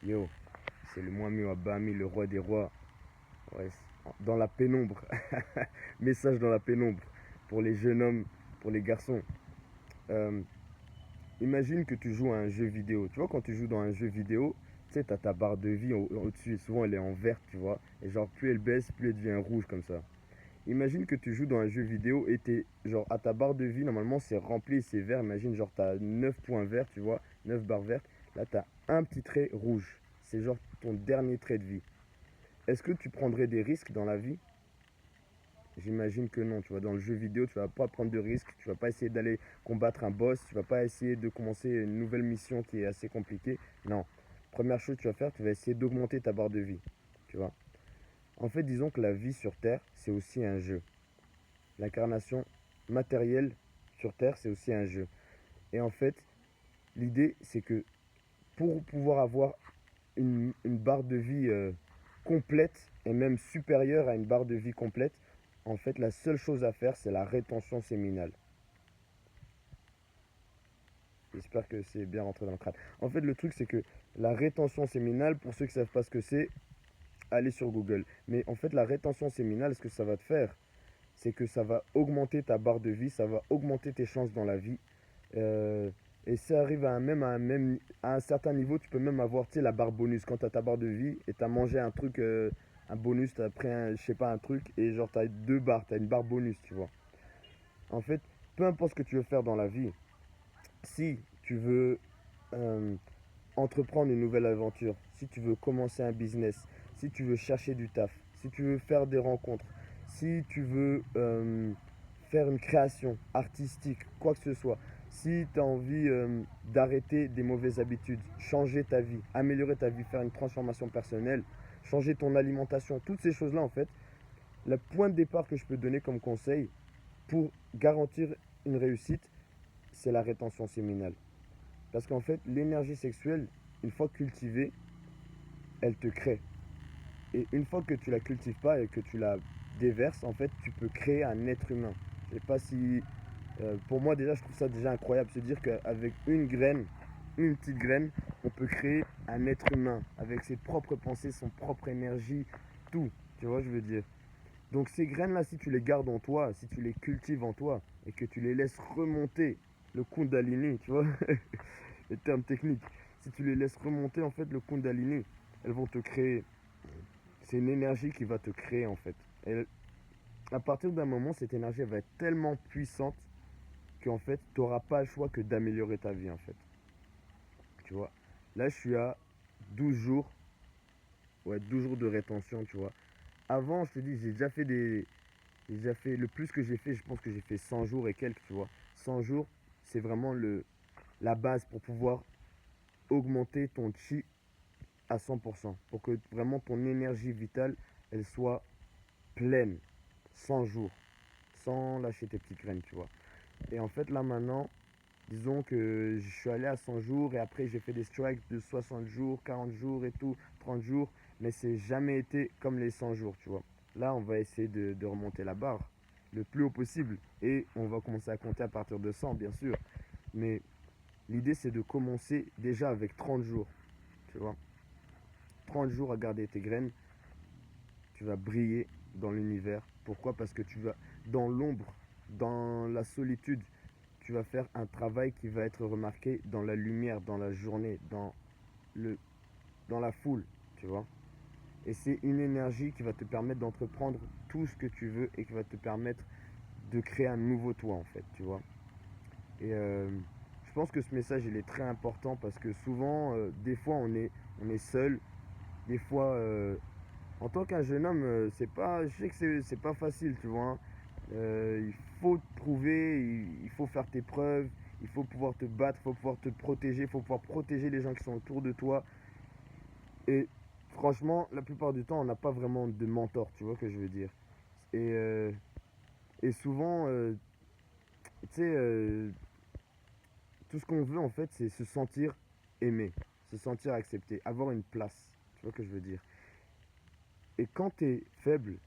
Yo, c'est le Mwami Wabami, le roi des rois. Ouais, dans la pénombre. Message dans la pénombre. Pour les jeunes hommes, pour les garçons. Euh, Imagine que tu joues à un jeu vidéo. Tu vois, quand tu joues dans un jeu vidéo, tu sais, t'as ta barre de vie au-dessus. Et souvent, elle est en verte, tu vois. Et genre, plus elle baisse, plus elle devient rouge comme ça. Imagine que tu joues dans un jeu vidéo et t'es, genre, à ta barre de vie, normalement, c'est rempli, c'est vert. Imagine, genre, t'as 9 points verts, tu vois, 9 barres vertes. Là, t'as un petit trait rouge. C'est genre ton dernier trait de vie. Est-ce que tu prendrais des risques dans la vie? J'imagine que non. Tu vois, dans le jeu vidéo, tu vas pas prendre de risques. Tu vas pas essayer d'aller combattre un boss. Tu vas pas essayer de commencer une nouvelle mission qui est assez compliquée. Non. Première chose que tu vas faire, tu vas essayer d'augmenter ta barre de vie. Tu vois. En fait, disons que la vie sur Terre, c'est aussi un jeu. L'incarnation matérielle sur Terre, c'est aussi un jeu. Et en fait, l'idée, c'est que pour pouvoir avoir une barre de vie complète et même supérieure à une barre de vie complète, en fait, la seule chose à faire, c'est la rétention séminale. J'espère que c'est bien rentré dans le crâne. En fait, le truc, c'est que la rétention séminale, pour ceux qui ne savent pas ce que c'est, allez sur Google. Mais en fait, la rétention séminale, ce que ça va te faire, c'est que ça va augmenter ta barre de vie, ça va augmenter tes chances dans la vie. Euh, et ça arrive à un certain niveau, tu peux même avoir, tu sais, la barre bonus. Quand tu as ta barre de vie et tu as mangé un truc, un bonus, tu as pris un, je sais pas, un truc, et genre tu as deux barres, tu as une barre bonus, tu vois. En fait, peu importe ce que tu veux faire dans la vie, si tu veux euh, entreprendre une nouvelle aventure, si tu veux commencer un business, si tu veux chercher du taf, si tu veux faire des rencontres, si tu veux faire une création artistique, quoi que ce soit, si tu as envie d'arrêter des mauvaises habitudes, changer ta vie, améliorer ta vie, faire une transformation personnelle, changer ton alimentation, toutes ces choses-là en fait, le point de départ que je peux donner comme conseil pour garantir une réussite, c'est la rétention séminale. Parce qu'en fait, l'énergie sexuelle, une fois cultivée, elle te crée. Et une fois que tu la cultives pas et que tu la déverses, en fait, tu peux créer un être humain. Je sais pas si... pour moi, déjà, je trouve ça déjà incroyable. Se dire qu'avec une graine, une petite graine, on peut créer un être humain. Avec ses propres pensées, son propre énergie, tout. Tu vois, je veux dire. Donc ces graines-là, si tu les gardes en toi, si tu les cultives en toi, et que tu les laisses remonter, le Kundalini, tu vois, les termes techniques, si tu les laisses remonter, en fait, le Kundalini, elles vont te créer. C'est une énergie qui va te créer, en fait. Et à partir d'un moment, cette énergie elle va être tellement puissante qu'en fait, tu n'auras pas le choix que d'améliorer ta vie, en fait. Tu vois. Là, je suis à 12 jours, ouais, 12 jours de rétention, tu vois. Avant, je te dis, j'ai déjà fait, le plus que j'ai fait, je pense que j'ai fait 100 jours et quelques, tu vois. 100 jours, c'est vraiment la base pour pouvoir augmenter ton chi à 100%. Pour que vraiment ton énergie vitale, elle soit pleine. 100 jours. Sans lâcher tes petites graines, tu vois. Et en fait, là maintenant, disons que je suis allé à 100 jours et après j'ai fait des strikes de 60 jours, 40 jours et tout, 30 jours. Mais c'est jamais été comme les 100 jours, tu vois. Là, on va essayer de remonter la barre le plus haut possible. Et on va commencer à compter à partir de 100, bien sûr. Mais l'idée, c'est de commencer déjà avec 30 jours, tu vois. 30 jours à garder tes graines, tu vas briller dans l'univers. Pourquoi? Parce que tu vas, dans l'ombre, dans la solitude, tu vas faire un travail qui va être remarqué dans la lumière, dans la journée, le, dans la foule, tu vois. Et c'est une énergie qui va te permettre d'entreprendre tout ce que tu veux et qui va te permettre de créer un nouveau toi, en fait, tu vois. Et je pense que ce message, il est très important parce que souvent, des fois, on est seul. Des fois, en tant qu'un jeune homme, c'est pas, je sais que c'est pas facile, tu vois, hein. Il faut te prouver, il faut faire tes preuves, il faut pouvoir te battre, il faut pouvoir te protéger, il faut pouvoir protéger les gens qui sont autour de toi. Et franchement, la plupart du temps, on n'a pas vraiment de mentor, tu vois ce que je veux dire. Et, euh, et souvent, tu sais, tout ce qu'on veut en fait, c'est se sentir aimé, se sentir accepté, avoir une place, tu vois ce que je veux dire. Et quand tu es faible,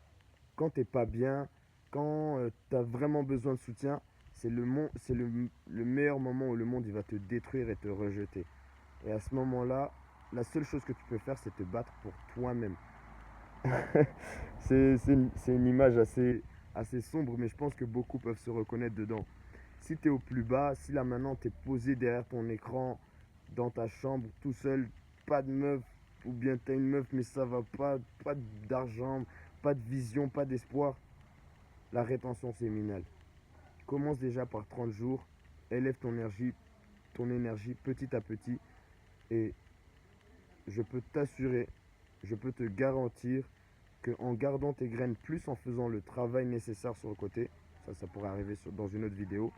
quand t'es pas bien, quand tu as vraiment besoin de soutien, c'est le meilleur moment où le monde il va te détruire et te rejeter. Et à ce moment-là, la seule chose que tu peux faire, c'est te battre pour toi-même. C'est une image assez sombre, mais je pense que beaucoup peuvent se reconnaître dedans. Si tu es au plus bas, si là maintenant tu es posé derrière ton écran, dans ta chambre, tout seul, pas de meuf, ou bien tu as une meuf mais ça va pas, pas d'argent, pas de vision, pas d'espoir, la rétention séminale. Commence déjà par 30 jours, élève ton énergie petit à petit, et je peux t'assurer, je peux te garantir qu'en gardant tes graines plus en faisant le travail nécessaire sur le côté, ça pourrait arriver dans une autre vidéo,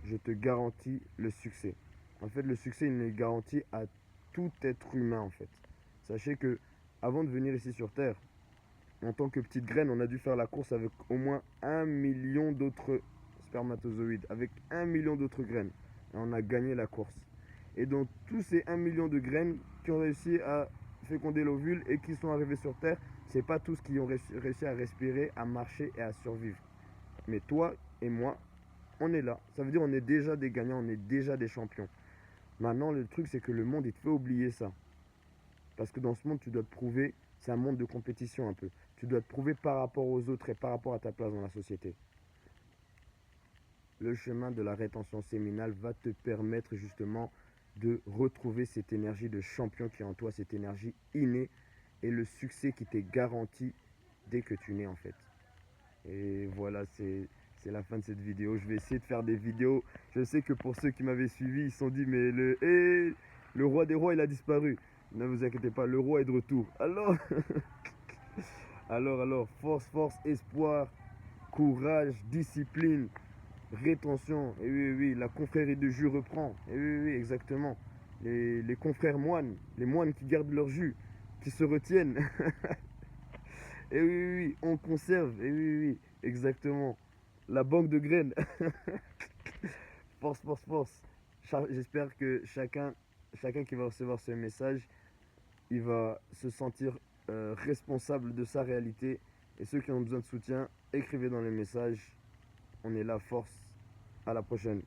je te garantis le succès. En fait, le succès, il est garanti à tout être humain, en fait. Sachez que, avant de venir ici sur Terre, en tant que petite graine, on a dû faire la course avec au moins 1 million d'autres spermatozoïdes, avec 1 million d'autres graines. Et on a gagné la course. Et donc, tous ces 1 million de graines qui ont réussi à féconder l'ovule et qui sont arrivés sur Terre, c'est pas tous qui ont réussi à respirer, à marcher et à survivre. Mais toi et moi, on est là. Ça veut dire on est déjà des gagnants, on est déjà des champions. Maintenant, le truc, c'est que le monde, il te fait oublier ça. Parce que dans ce monde, tu dois te prouver, c'est un monde de compétition un peu. Tu dois te prouver par rapport aux autres et par rapport à ta place dans la société. Le chemin de la rétention séminale va te permettre justement de retrouver cette énergie de champion qui est en toi, cette énergie innée et le succès qui t'est garanti dès que tu nais en fait. Et voilà, c'est la fin de cette vidéo. Je vais essayer de faire des vidéos. Je sais que pour ceux qui m'avaient suivi, ils se sont dit, mais le roi des rois, il a disparu. Ne vous inquiétez pas, le roi est de retour. Alors, force, espoir, courage, discipline, rétention. Et oui, oui, la confrérie de jus reprend. Et oui, oui, exactement. Les confrères moines, les moines qui gardent leur jus, qui se retiennent. Et oui, oui, oui, on conserve. Et oui, oui, oui, exactement. La banque de graines. Force. J'espère que chacun qui va recevoir ce message, il va se sentir responsable de sa réalité. Et ceux qui ont besoin de soutien, écrivez dans les messages. On est là, force. À la prochaine.